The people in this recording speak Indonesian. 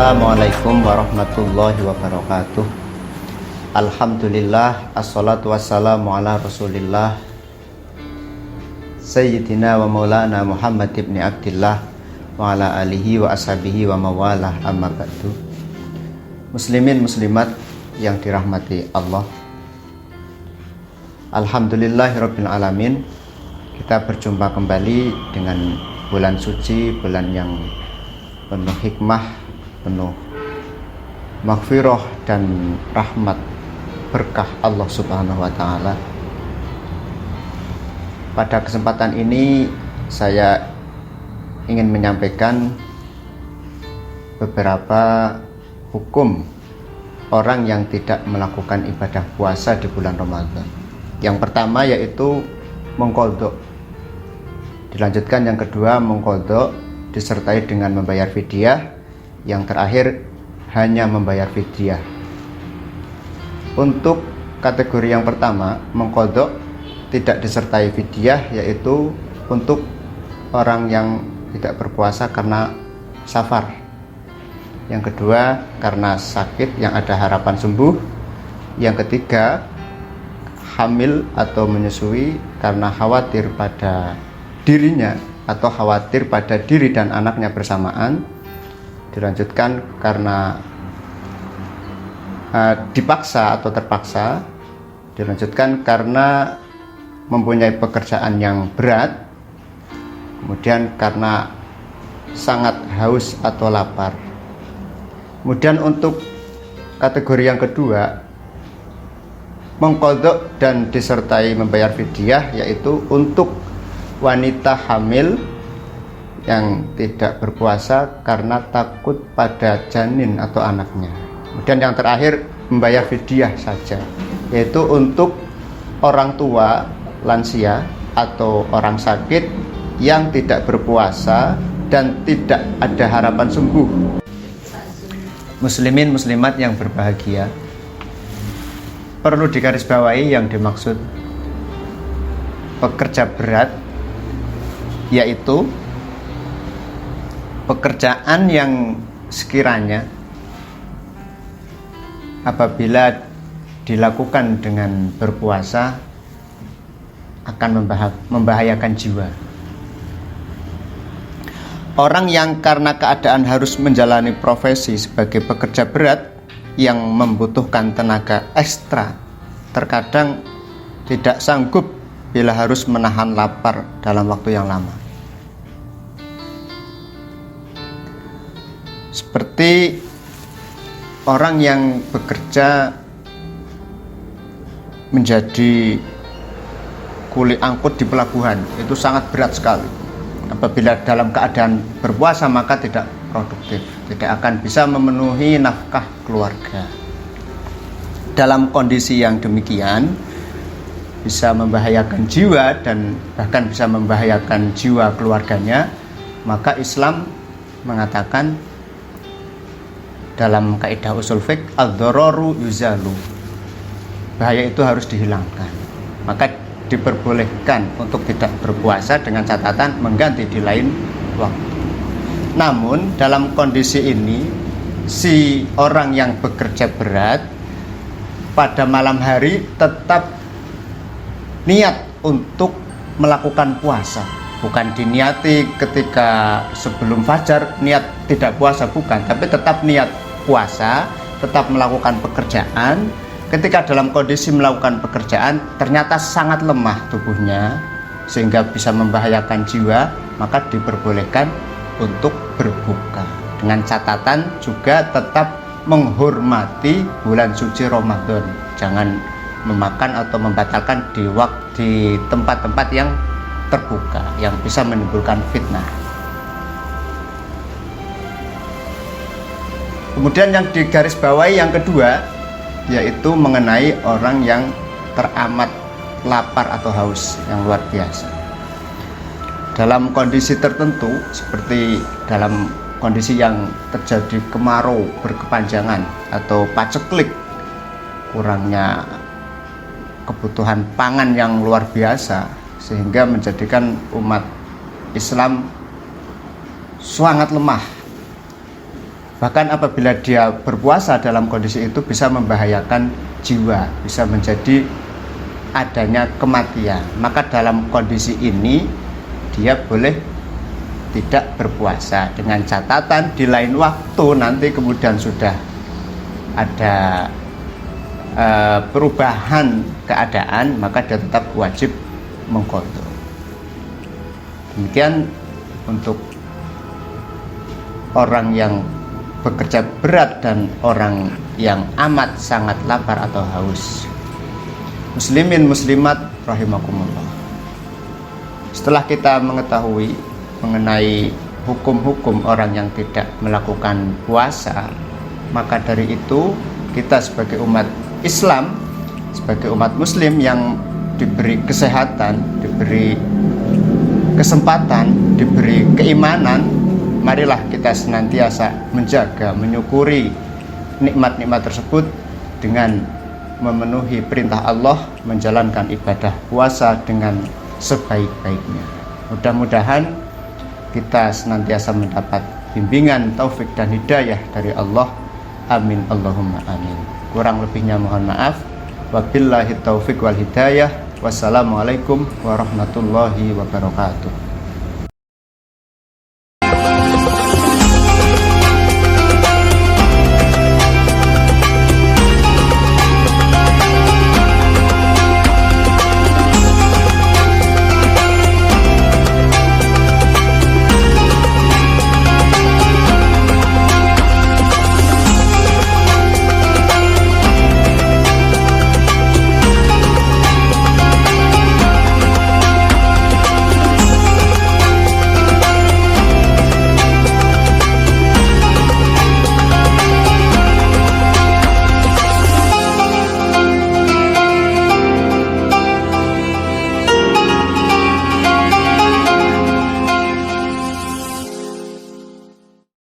Assalamualaikum warahmatullahi wabarakatuh. Alhamdulillah, assalatu wassalamu ala rasulillah Sayyidina wa maulana Muhammad ibn Abdillah wa ala alihi wa ashabihi wa mawalah, amma ba'du. Muslimin muslimat yang dirahmati Allah, alhamdulillahirabbil alamin. Kita berjumpa kembali dengan bulan suci, bulan yang penuh hikmah, penuh maghfirah dan rahmat berkah Allah Subhanahu wa taala. Pada kesempatan ini saya ingin menyampaikan beberapa hukum orang yang tidak melakukan ibadah puasa di bulan Ramadan. Yang pertama yaitu mengqadha. Dilanjutkan yang kedua mengqadha disertai dengan membayar fidyah. Yang terakhir hanya membayar fidyah. Untuk kategori yang pertama, mengqadha tidak disertai fidyah, yaitu untuk orang yang tidak berpuasa karena safar. Yang kedua karena sakit yang ada harapan sembuh. Yang ketiga hamil atau menyusui karena khawatir pada dirinya atau khawatir pada diri dan anaknya bersamaan. Dilanjutkan karena dipaksa atau terpaksa. Dilanjutkan karena mempunyai pekerjaan yang berat. Kemudian karena sangat haus atau lapar. Kemudian untuk kategori yang kedua, mengqadha dan disertai membayar fidyah, yaitu untuk wanita hamil yang tidak berpuasa karena takut pada janin atau anaknya. Kemudian yang terakhir membayar fidyah saja, yaitu untuk orang tua, lansia atau orang sakit yang tidak berpuasa dan tidak ada harapan sembuh. Muslimin muslimat yang berbahagia, perlu digarisbawahi yang dimaksud pekerja berat yaitu pekerjaan yang sekiranya apabila dilakukan dengan berpuasa akan membahayakan jiwa. Orang yang karena keadaan harus menjalani profesi sebagai pekerja berat yang membutuhkan tenaga ekstra, terkadang tidak sanggup bila harus menahan lapar dalam waktu yang lama. Seperti orang yang bekerja menjadi kuli angkut di pelabuhan, itu sangat berat sekali. Apabila dalam keadaan berpuasa maka tidak produktif, tidak akan bisa memenuhi nafkah keluarga. Dalam kondisi yang demikian bisa membahayakan jiwa dan bahkan bisa membahayakan jiwa keluarganya, maka Islam mengatakan dalam kaidah usul fiqh, ad-dhararu yuzalu, bahaya itu harus dihilangkan. Maka diperbolehkan untuk tidak berpuasa dengan catatan mengganti di lain waktu. Namun dalam kondisi ini si orang yang bekerja berat pada malam hari tetap niat untuk melakukan puasa, bukan diniati ketika sebelum fajar niat tidak puasa, bukan, tapi tetap niat puasa, tetap melakukan pekerjaan. Ketika dalam kondisi melakukan pekerjaan ternyata sangat lemah tubuhnya sehingga bisa membahayakan jiwa, maka diperbolehkan untuk berbuka, dengan catatan juga tetap menghormati bulan suci Ramadan. Jangan memakan atau membatalkan di tempat-tempat yang terbuka yang bisa menimbulkan fitnah. Kemudian yang digarisbawahi yang kedua yaitu mengenai orang yang teramat lapar atau haus yang luar biasa. Dalam kondisi tertentu seperti dalam kondisi yang terjadi kemarau berkepanjangan atau paceklik, kurangnya kebutuhan pangan yang luar biasa sehingga menjadikan umat Islam sangat lemah. Bahkan apabila dia berpuasa dalam kondisi itu bisa membahayakan jiwa, bisa menjadi adanya kematian. Maka dalam kondisi ini dia boleh tidak berpuasa, dengan catatan di lain waktu nanti kemudian sudah ada perubahan keadaan, maka dia tetap wajib mengqadha. Demikian untuk orang yang bekerja berat dan orang yang amat sangat lapar atau haus. Muslimin muslimat rahimakumullah. Setelah kita mengetahui mengenai hukum-hukum orang yang tidak melakukan puasa, maka dari itu kita sebagai umat Islam, sebagai umat muslim yang diberi kesehatan, diberi kesempatan, diberi keimanan, marilah kita senantiasa menjaga, menyukuri nikmat-nikmat tersebut dengan memenuhi perintah Allah, menjalankan ibadah puasa dengan sebaik-baiknya. Mudah-mudahan kita senantiasa mendapat bimbingan, taufik dan hidayah dari Allah. Amin Allahumma amin. Kurang lebihnya mohon maaf. Wabillahi taufik wal hidayah. Wassalamualaikum warahmatullahi wabarakatuh.